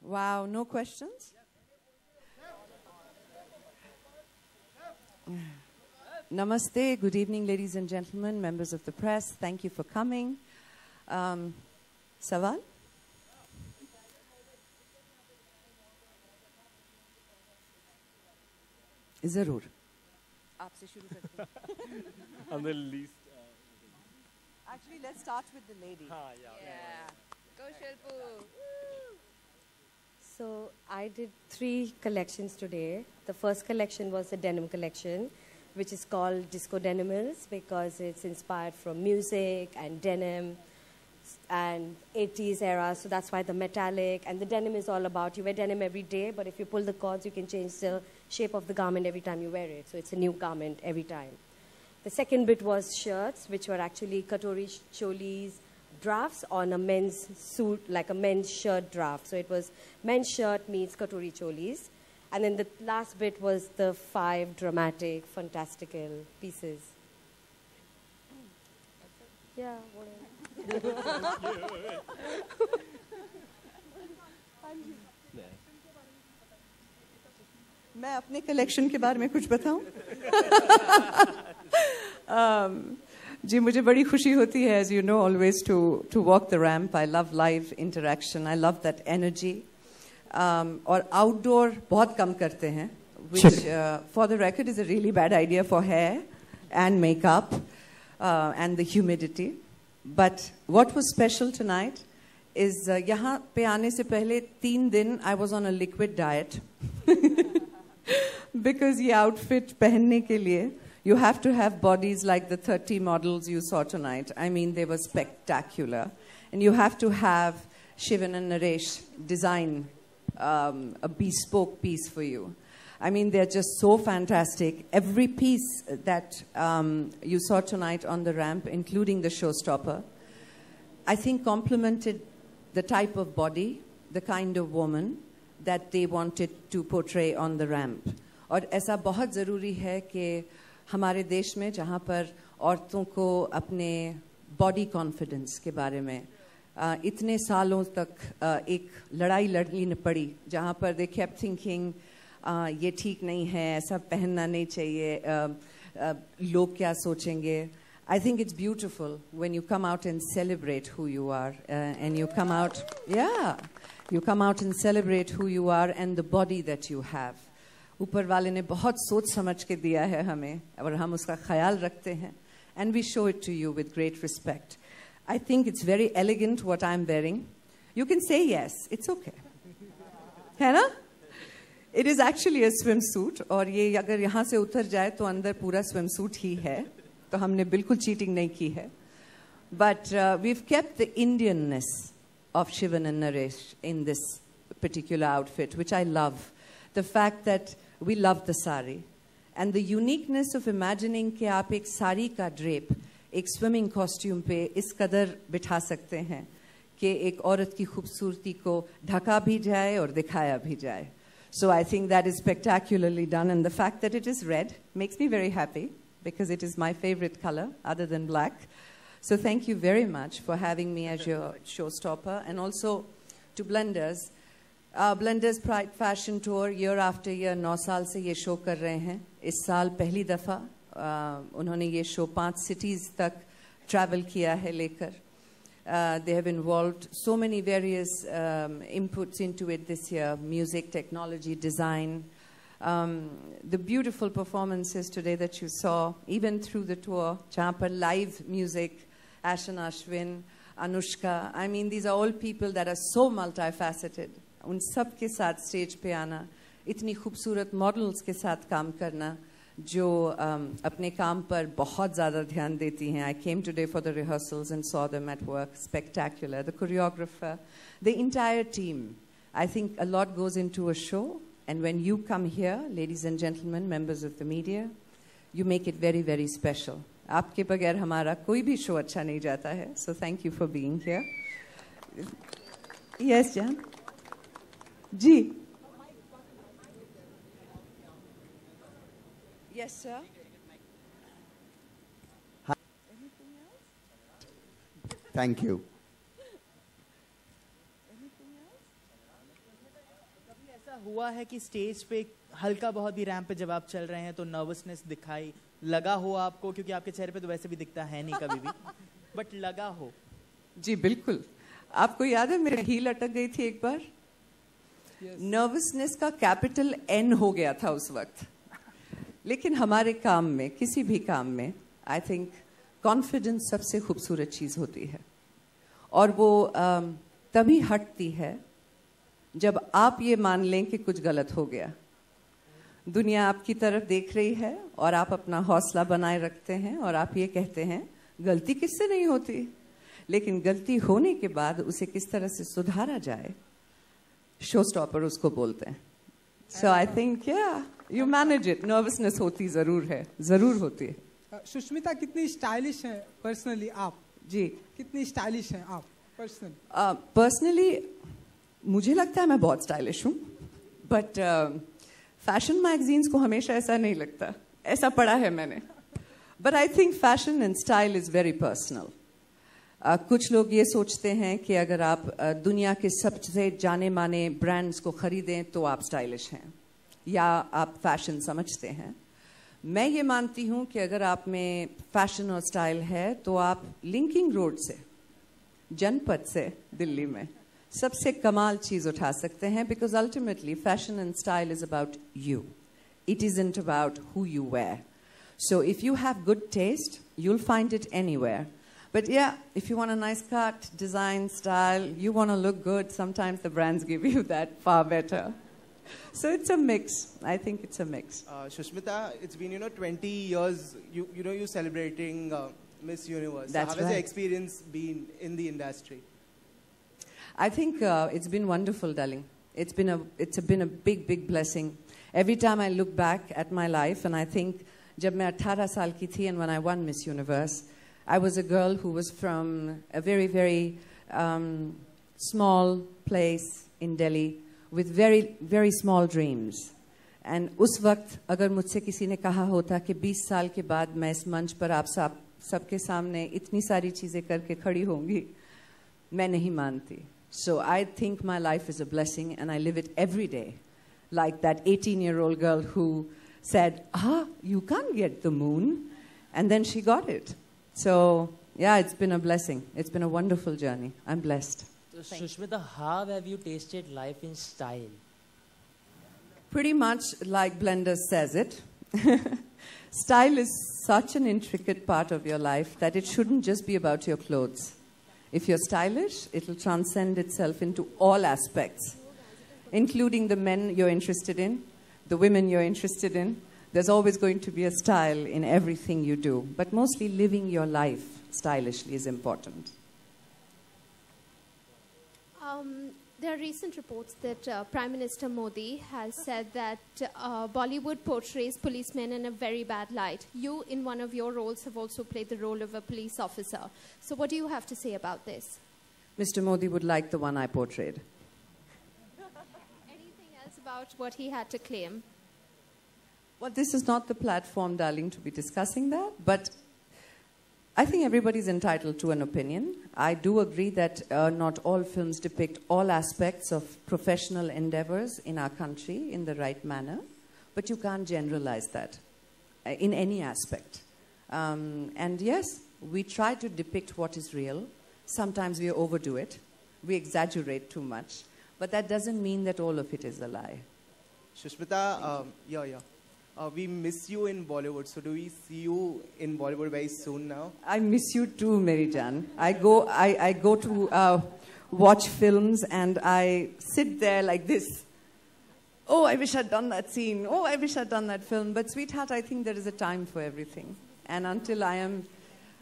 Wow, no questions? Namaste, good evening, ladies and gentlemen, members of the press. Thank you for coming. Sawal? Zarur. Aapse shuru karte hain. On the least. Actually, let's start with the lady. Yeah. Go Shilpu. So I did 3 collections today. The first collection was a denim collection, which is called Disco Denimals because it's inspired from music and denim and 80s era. So that's why the metallic and the denim is all about you wear denim every day, but if you pull the cords, you can change the shape of the garment every time you wear it. So it's a new garment every time. The second bit was shirts, which were actually Katori Cholis drafts on a men's suit, like a men's shirt draft. So it was men's shirt meets Katori Cholis. And then the last bit was the 5 dramatic, fantastical pieces. Yeah, whatever. मैं अपने collection के बारे में कुछ बताऊं? जी मुझे बड़ी खुशी होती है, as you know, always to walk the ramp. I love live interaction. I love that energy. और outdoor बहुत कम करते हैं, which for the record is a really bad idea for hair and makeup and the humidity. But what was special tonight is यहाँ पे आने से पहले 3 दिन I was on a liquid diet. Because ये outfit पहनने के लिए you have to have bodies like the 30 models you saw tonight. I mean, they were spectacular. And you have to have Shivan and Naresh design a bespoke piece for you. I mean, they're just so fantastic. Every piece that you saw tonight on the ramp, including the showstopper, I think complemented the type of body, the kind of woman that they wanted to portray on the ramp. और ऐसा बहुत ज़रूरी है कि हमारे देश में जहाँ पर औरतों को अपने बॉडी कॉन्फिडेंस के बारे में इतने सालों तक एक लड़ाई लड़नी पड़ी, जहाँ पर they kept thinking ये ठीक नहीं है, ऐसा पहनना नहीं चाहिए, लोग क्या सोचेंगे. I think it's beautiful when you come out and celebrate who you are and you come out, you come out and celebrate who you are and the body that you have. ऊपर वाले ने बहुत सोच समझ के दिया है हमें और हम उसका ख्याल रखते हैं. And we show it to you with great respect. I think it's very elegant what I'm wearing. You can say yes, it's okay. है ना? It is actually a swimsuit और ये अगर यहाँ से उतर जाए तो अंदर पूरा swimsuit ही है. तो हमने बिल्कुल cheating नहीं की है. But we've kept the Indianness of Shivan and Naresh in this particular outfit, which I love. The fact that we love the sari and the uniqueness of imagining कि आप एक साड़ी का drape एक swimming costume पे इस कदर बिठा सकते हैं कि एक औरत की खूबसूरती को ढका भी जाए और दिखाया भी जाए. So I think that is spectacularly done, and the fact that it is red makes me very happy because it is my favorite color other than black. So thank you very much for having me as your showstopper, and also to Blenders. Blenders Pride Fashion Tour year after year 9 साल से ये show कर रहे हैं. इस साल पहली दफ़ा उन्होंने ये शो 5 cities तक travel किया है लेकर. They have involved so many various inputs into it this year: music, technology, design. The beautiful performances today that you saw, even through the tour, जहाँ पर live music, Ashan Ashwin, Anushka. I mean, these are all people that are so multifaceted. उन सब के साथ stage पे आना, इतनी खूबसूरत मॉडल्स के साथ काम करना जो अपने काम पर बहुत ज़्यादा ध्यान देती हैं. I came today for the rehearsals and saw them at work. Spectacular. The choreographer, the entire team. I think a lot goes into a show, and when you come here, ladies and gentlemen, members of the media, you make it very, very special. आपके बगैर हमारा कोई भी show अच्छा नहीं जाता है. So thank you for being here. Yes, Jan. Ji. Yes, sir. Hi. Thank you. है कि स्टेज पे हल्का बहुत भी रैंप पे जब आप चल रहे हैं तो नर्वसनेस दिखाई लगा हो आपको, क्योंकि आपके चेहरे पे तो वैसे भी दिखता है नहीं कभी भी, बट लगा हो? जी बिल्कुल। आपको याद है मेरी हील अटक गई थी एक बार? नर्वसनेस का कैपिटल N हो गया था उस वक्त। लेकिन हमारे काम में, किसी भी काम में, आई थिंक कॉन्फिडेंस सबसे खूबसूरत चीज होती है, और वो तभी हटती है जब आप ये मान लें कि कुछ गलत हो गया। दुनिया आपकी तरफ देख रही है और आप अपना हौसला बनाए रखते हैं और आप ये कहते हैं गलती किससे नहीं होती, लेकिन गलती होने के बाद उसे किस तरह से सुधारा जाए, शो स्टॉपर उसको बोलते हैं। So I think you manage it. Nervousness होती जरूर है, जरूर होती है। सुष्मिता कितनी स्टाइलिश है पर्सनली आप? जी, कितनी स्टाइलिश हैं आप पर्सनली? पर्सनली मुझे लगता है मैं बहुत स्टाइलिश हूँ, बट फैशन मैगजीन्स को हमेशा ऐसा नहीं लगता, ऐसा पढ़ा है मैंने। But I think fashion and style is very personal. कुछ लोग ये सोचते हैं कि अगर आप दुनिया के सबसे जाने माने ब्रांड्स को खरीदें तो आप स्टाइलिश हैं या आप फैशन समझते हैं। मैं ये मानती हूँ कि अगर आप में फैशन और स्टाइल है तो आप लिंकिंग रोड से, जनपद से दिल्ली में सबसे कमाल चीज उठा सकते हैं, because ultimately fashion and style is about you, it isn't about who you wear. So if you have good taste, you'll find it anywhere. But yeah, if you want a nice cut, design, style, you want to look good, sometimes the brands give you that far better. So it's a mix. I think it's a mix. Shushmita, it's been 20 years. You celebrating Miss Universe. That's How has right. your experience been in the industry? I think it's been wonderful, darling. It's been a big blessing. Every time I look back at my life and I think, जब मैं 18 साल की थी and when I won Miss Universe, I was a girl who was from a very small place in Delhi with very small dreams. And उस वक्त अगर मुझसे किसी ने कहा होता कि 20 साल के बाद मैं इस मंच पर आप सबके सामने इतनी सारी चीजें करके खड़ी होंगी, मैं नहीं मानती. So I think my life is a blessing and I live it every day. Like that 18-year-old girl who said, you can't get the moon. And then she got it. So, yeah, it's been a blessing. It's been a wonderful journey. I'm blessed. So, Shushmita, how have you tasted life in style? Pretty much like Blender says it. Style is such an intricate part of your life that it shouldn't just be about your clothes. If you're stylish, it'll transcend itself into all aspects, including the men you're interested in, the women you're interested in. There's always going to be a style in everything you do. But mostly living your life stylishly is important. There are recent reports that Prime Minister Modi has said that Bollywood portrays policemen in a very bad light. You, in one of your roles, have also played the role of a police officer. So what do you have to say about this? Mr. Modi would like the one I portrayed. About what he had to claim? Well, this is not the platform, darling, to be discussing that, but I think everybody's entitled to an opinion. I do agree that not all films depict all aspects of professional endeavors in our country in the right manner, but you can't generalize that in any aspect. And yes, we try to depict what is real. Sometimes we overdo it. We exaggerate too much. But that doesn't mean that all of it is a lie. Shushmita, we miss you in Bollywood. So do we see you in Bollywood very soon now? I miss you too, Mary Jan. I go to watch films and I sit there like this. Oh, I wish I'd done that scene. Oh, I wish I'd done that film. But sweetheart, I think there is a time for everything. And until I am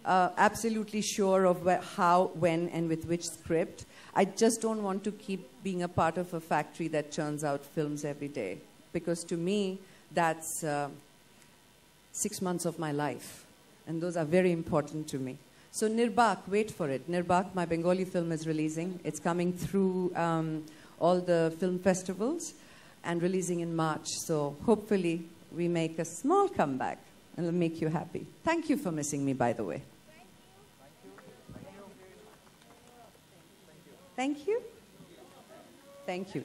absolutely sure of how, when, and with which script, I just don't want to keep being a part of a factory that churns out films every day. Because to me, that's 6 months of my life. And those are very important to me. So Nirbak, wait for it. Nirbak, my Bengali film, is releasing. It's coming through all the film festivals and releasing in March. So hopefully we make a small comeback and it'll make you happy. Thank you for missing me, by the way. Thank you. Thank you.